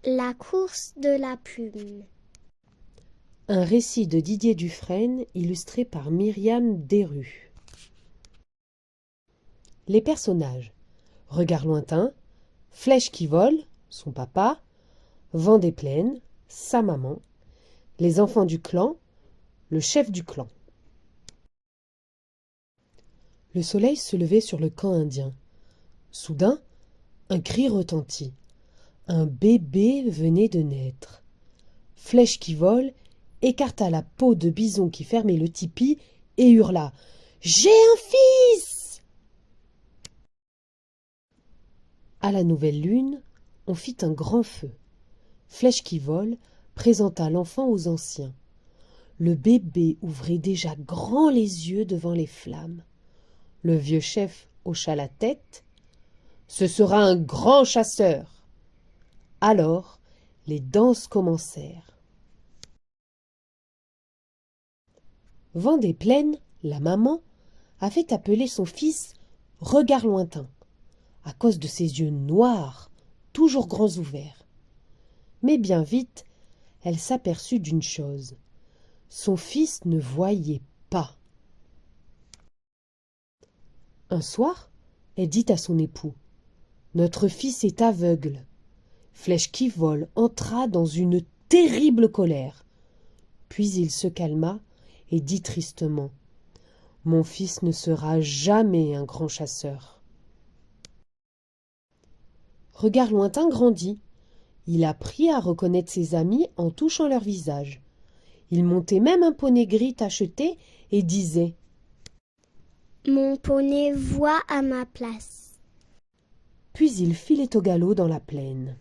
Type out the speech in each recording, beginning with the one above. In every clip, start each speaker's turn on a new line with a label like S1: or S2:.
S1: La course de la plume.
S2: Un récit de Didier Dufresne illustré par Myriam Desrues. Les personnages: Regard lointain, Flèche qui vole, son papa, Vent des plaines, sa maman, les enfants du clan, le chef du clan. Le soleil se levait sur le camp indien. Soudain, un cri retentit. Un bébé venait de naître. Flèche qui vole écarta la peau de bison qui fermait le tipi et hurla: « J'ai un fils !» À la nouvelle lune, on fit un grand feu. Flèche qui vole présenta l'enfant aux anciens. Le bébé ouvrait déjà grand les yeux devant les flammes. Le vieux chef hocha la tête. « Ce sera un grand chasseur !» Alors, les danses commencèrent. Vent des plaines, la maman, avait appelé son fils Regard lointain, à cause de ses yeux noirs, toujours grands ouverts. Mais bien vite, elle s'aperçut d'une chose. Son fils ne voyait pas. Un soir, elle dit à son époux: « Notre fils est aveugle. » Flèche qui vole entra dans une terrible colère. Puis il se calma et dit tristement: « Mon fils ne sera jamais un grand chasseur. » Regard lointain grandit. Il apprit à reconnaître ses amis en touchant leur visage. Il montait même un poney gris tacheté et disait:
S1: « Mon poney voit à ma place. »
S2: Puis il filait au galop dans la plaine.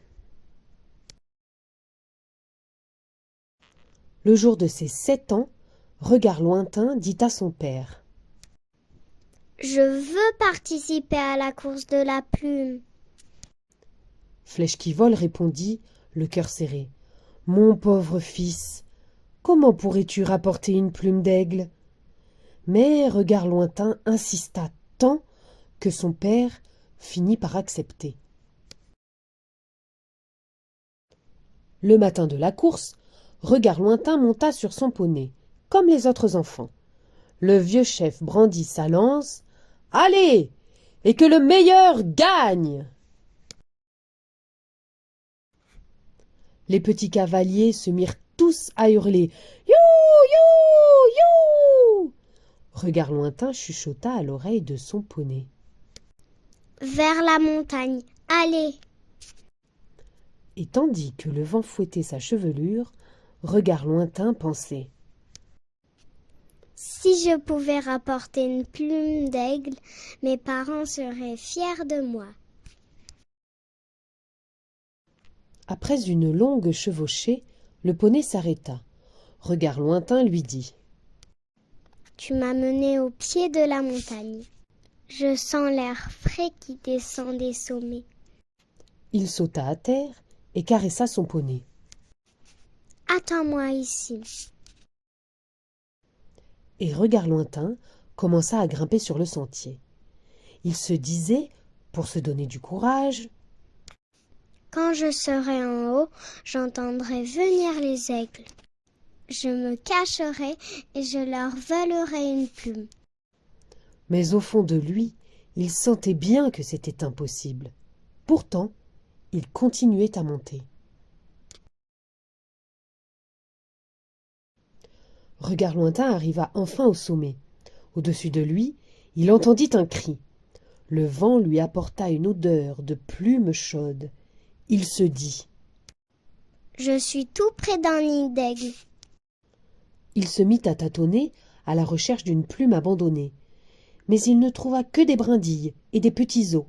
S2: Le jour de ses 7 ans, Regard lointain dit à son père:
S1: « Je veux participer à la course de la plume. »
S2: Flèche qui vole répondit, le cœur serré: « Mon pauvre fils, comment pourrais-tu rapporter une plume d'aigle ?» Mais Regard lointain insista tant que son père finit par accepter. Le matin de la course, Regard lointain monta sur son poney, comme les autres enfants. Le vieux chef brandit sa lance. « Allez, et que le meilleur gagne !» Les petits cavaliers se mirent tous à hurler: « You, you, you !» Regard lointain chuchota à l'oreille de son poney:
S1: « Vers la montagne, allez !»
S2: Et tandis que le vent fouettait sa chevelure, Regard lointain pensait:
S1: « Si je pouvais rapporter une plume d'aigle, mes parents seraient fiers de moi. »
S2: Après une longue chevauchée, le poney s'arrêta. Regard lointain lui dit:
S1: « Tu m'as mené au pied de la montagne. Je sens l'air frais qui descend des sommets. »
S2: Il sauta à terre et caressa son poney.
S1: « Attends-moi ici. »
S2: Et Regard lointain commença à grimper sur le sentier. Il se disait, pour se donner du courage:
S1: « Quand je serai en haut, j'entendrai venir les aigles. Je me cacherai et je leur volerai une plume. »
S2: Mais au fond de lui, il sentait bien que c'était impossible. Pourtant, il continuait à monter. Regard lointain arriva enfin au sommet. Au-dessus de lui, il entendit un cri. Le vent lui apporta une odeur de plumes chaudes. Il se dit:
S1: « Je suis tout près d'un nid d'aigle. »
S2: Il se mit à tâtonner à la recherche d'une plume abandonnée. Mais il ne trouva que des brindilles et des petits os.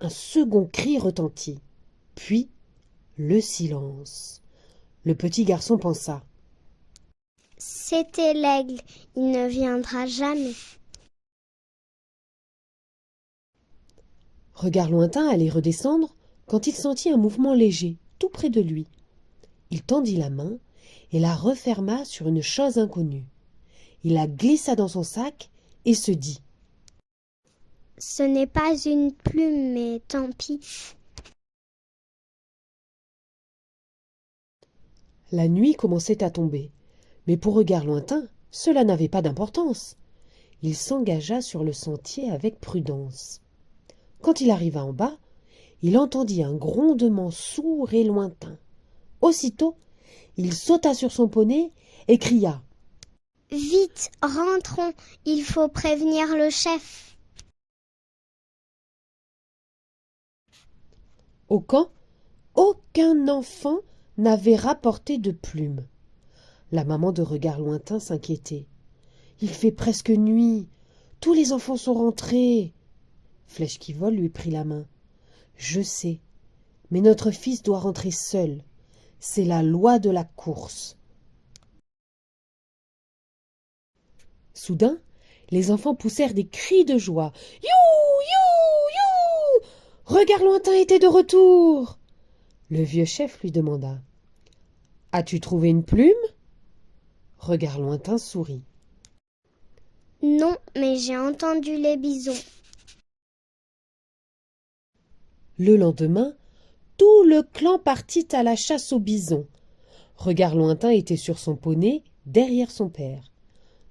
S2: Un second cri retentit. Puis, le silence. Le petit garçon pensa:
S1: « C'était l'aigle, il ne viendra jamais. »
S2: Regard lointain allait redescendre quand il sentit un mouvement léger, tout près de lui. Il tendit la main et la referma sur une chose inconnue. Il la glissa dans son sac et se dit:
S1: « Ce n'est pas une plume, mais tant pis. »
S2: La nuit commençait à tomber, mais pour Regard Lointain, cela n'avait pas d'importance. Il s'engagea sur le sentier avec prudence. Quand il arriva en bas, il entendit un grondement sourd et lointain. Aussitôt, il sauta sur son poney et cria :
S1: « Vite, rentrons, il faut prévenir le chef. »
S2: Au camp, aucun enfant n'avait rapporté de plumes. La maman de Regard Lointain s'inquiétait. « Il fait presque nuit, tous les enfants sont rentrés. » Flèche qui vole lui prit la main. « Je sais, mais notre fils doit rentrer seul. C'est la loi de la course. » Soudain, les enfants poussèrent des cris de joie. « You, you, you ! Regard Lointain était de retour !» Le vieux chef lui demanda : « As-tu trouvé une plume ?» Regard Lointain sourit.
S1: « Non, mais j'ai entendu les bisons. »
S2: Le lendemain, tout le clan partit à la chasse aux bisons. Regard Lointain était sur son poney, derrière son père.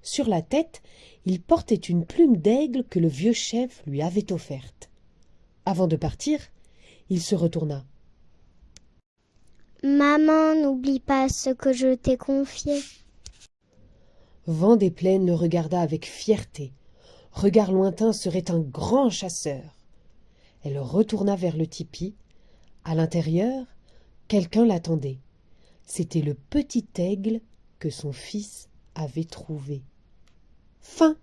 S2: Sur la tête, il portait une plume d'aigle que le vieux chef lui avait offerte. Avant de partir, il se retourna.
S1: « Maman, n'oublie pas ce que je t'ai confié. »
S2: Vent des Plaines le regarda avec fierté. Regard Lointain serait un grand chasseur. Elle retourna vers le tipi. À l'intérieur, quelqu'un l'attendait. C'était le petit aigle que son fils avait trouvé. Fin.